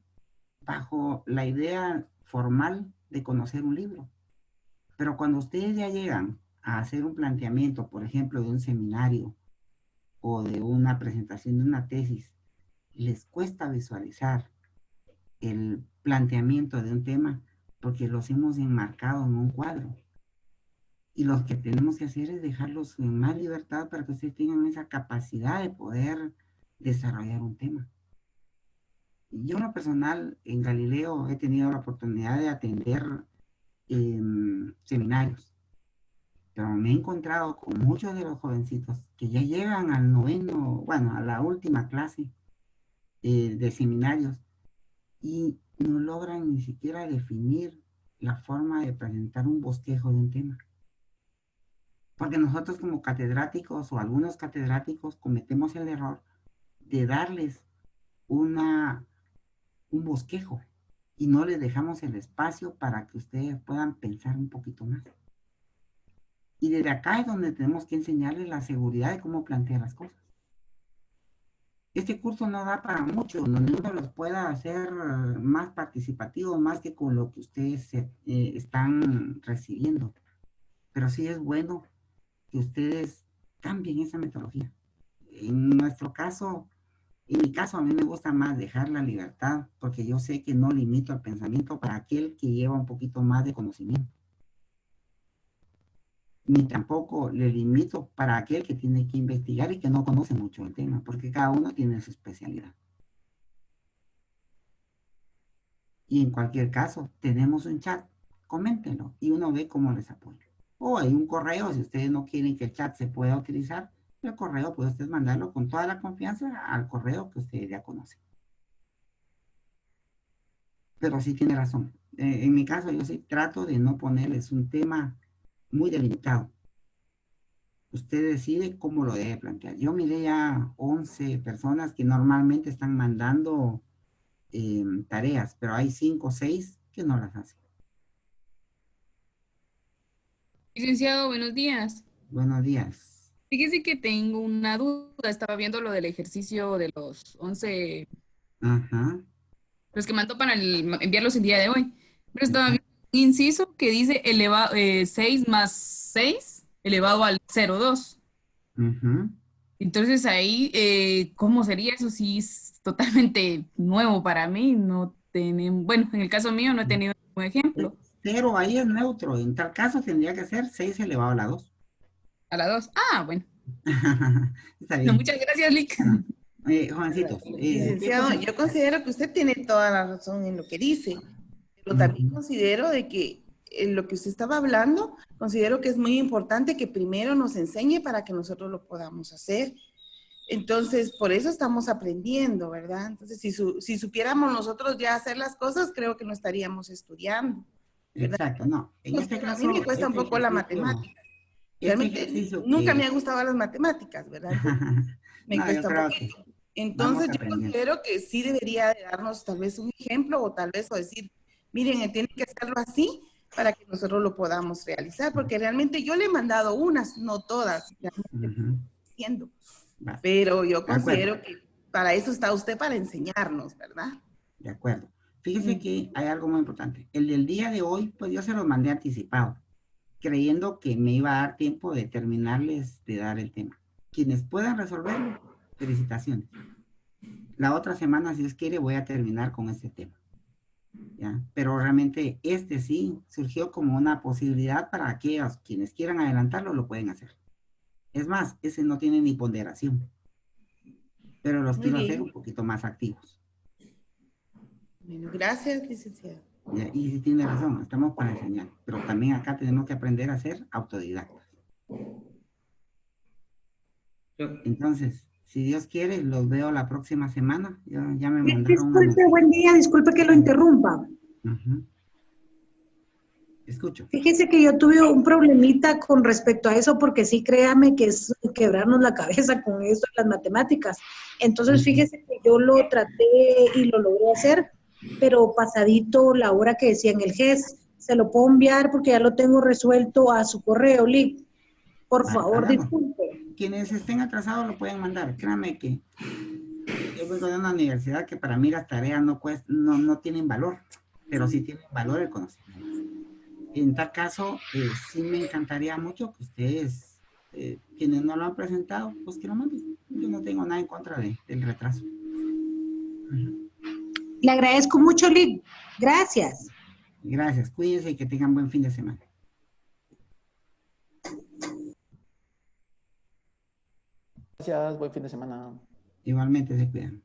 bajo la idea formal de conocer un libro. Pero cuando ustedes ya llegan a hacer un planteamiento, por ejemplo, de un seminario o de una presentación de una tesis, les cuesta visualizar el planteamiento de un tema porque los hemos enmarcado en un cuadro. Y lo que tenemos que hacer es dejarlos en más libertad para que ustedes tengan esa capacidad de poder desarrollar un tema. Yo en lo personal, en Galileo, he tenido la oportunidad de atender seminarios, pero me he encontrado con muchos de los jovencitos que ya llegan al noveno, bueno, a la última clase de seminarios y no logran ni siquiera definir la forma de presentar un bosquejo de un tema. Porque nosotros como catedráticos o algunos catedráticos cometemos el error de darles un bosquejo y no les dejamos el espacio para que ustedes puedan pensar un poquito más. Y desde acá es donde tenemos que enseñarles la seguridad de cómo plantear las cosas. Este curso no da para mucho, donde uno los pueda hacer más participativos, más que con lo que ustedes están recibiendo. Pero sí es bueno que ustedes cambien esa metodología. En nuestro caso, en mi caso, a mí me gusta más dejar la libertad, porque yo sé que no limito el pensamiento para aquel que lleva un poquito más de conocimiento. Ni tampoco le limito para aquel que tiene que investigar y que no conoce mucho el tema, porque cada uno tiene su especialidad. Y en cualquier caso, tenemos un chat, coméntenlo y uno ve cómo les apoya. O hay un correo, si ustedes no quieren que el chat se pueda utilizar, el correo puede usted mandarlo con toda la confianza al correo que ustedes ya conocen. Pero sí tiene razón. En mi caso, yo sí trato de no ponerles un tema muy delimitado. Usted decide cómo lo debe plantear. Yo miré ya 11 personas que normalmente están mandando tareas, pero hay 5 o 6 que no las hacen. Licenciado, buenos días. Buenos días. Fíjese que tengo una duda. Estaba viendo lo del ejercicio de los 11, Ajá. los que mandó para enviarlos el día de hoy. Pero estaba viendo un inciso que dice 6 más 6 elevado al 0,2. Ajá. Entonces ahí, ¿cómo sería eso? Si es totalmente nuevo para mí. No tenemos, bueno, en el caso mío no he tenido ningún ejemplo. Pero ahí es neutro. En tal caso tendría que ser 6 elevado a la 2. A la 2. Ah, bueno. Está No, bien. muchas gracias, Lick. Jovencitos. Licenciado, yo considero que usted tiene toda la razón en lo que dice, pero también considero de que en lo que usted estaba hablando, considero que es muy importante que primero nos enseñe para que nosotros lo podamos hacer. Entonces, por eso estamos aprendiendo, ¿verdad? Entonces, si supiéramos nosotros ya hacer las cosas, creo que no estaríamos estudiando, ¿verdad? Exacto, no. En este A mí caso, me cuesta un poco la matemática. Realmente nunca me ha gustado las matemáticas, ¿verdad? Entonces, me No, yo cuesta un creo poquito. que Entonces, vamos yo aprendiendo. considero que sí debería de darnos tal vez un ejemplo o tal vez o decir, miren, tienen que hacerlo así para que nosotros lo podamos realizar, porque realmente yo le he mandado unas, no todas, realmente haciendo. Pero yo considero que para eso está usted, para enseñarnos, ¿verdad? De acuerdo. Fíjese que hay algo muy importante. El del día de hoy, pues yo se los mandé anticipado, creyendo que me iba a dar tiempo de terminarles de dar el tema. Quienes puedan resolverlo, felicitaciones. La otra semana, si Dios quiere, voy a terminar con este tema. ¿Ya? Pero realmente este sí surgió como una posibilidad para aquellos quienes quieran adelantarlo, lo pueden hacer. Es más, ese no tiene ni ponderación. Pero los quiero hacer un poquito más activos. Bueno, gracias, licenciado. Y sí tiene razón, estamos para enseñar, pero también acá tenemos que aprender a ser autodidactas. Entonces, si Dios quiere, los veo la próxima semana. Ya me mandaron una Disculpe, buen día, disculpe que lo interrumpa. Escucho. Fíjese que yo tuve un problemita con respecto a eso, porque sí, créame que es quebrarnos la cabeza con eso de las matemáticas. Entonces, fíjese que yo lo traté y lo logré hacer, pero pasadito la hora que decía en el GES, se lo puedo enviar porque ya lo tengo resuelto a su correo, Lick. Por favor, disculpe. Quienes estén atrasados lo pueden mandar. Créame que yo vengo de una universidad que para mí las tareas no tienen valor, pero sí tienen valor el conocimiento. En tal caso, sí me encantaría mucho que ustedes, quienes no lo han presentado, pues que lo manden. Yo no tengo nada en contra del retraso. Le agradezco mucho, Lick. Gracias. Gracias. Cuídense y que tengan buen fin de semana. Gracias, buen fin de semana. Igualmente se cuidan.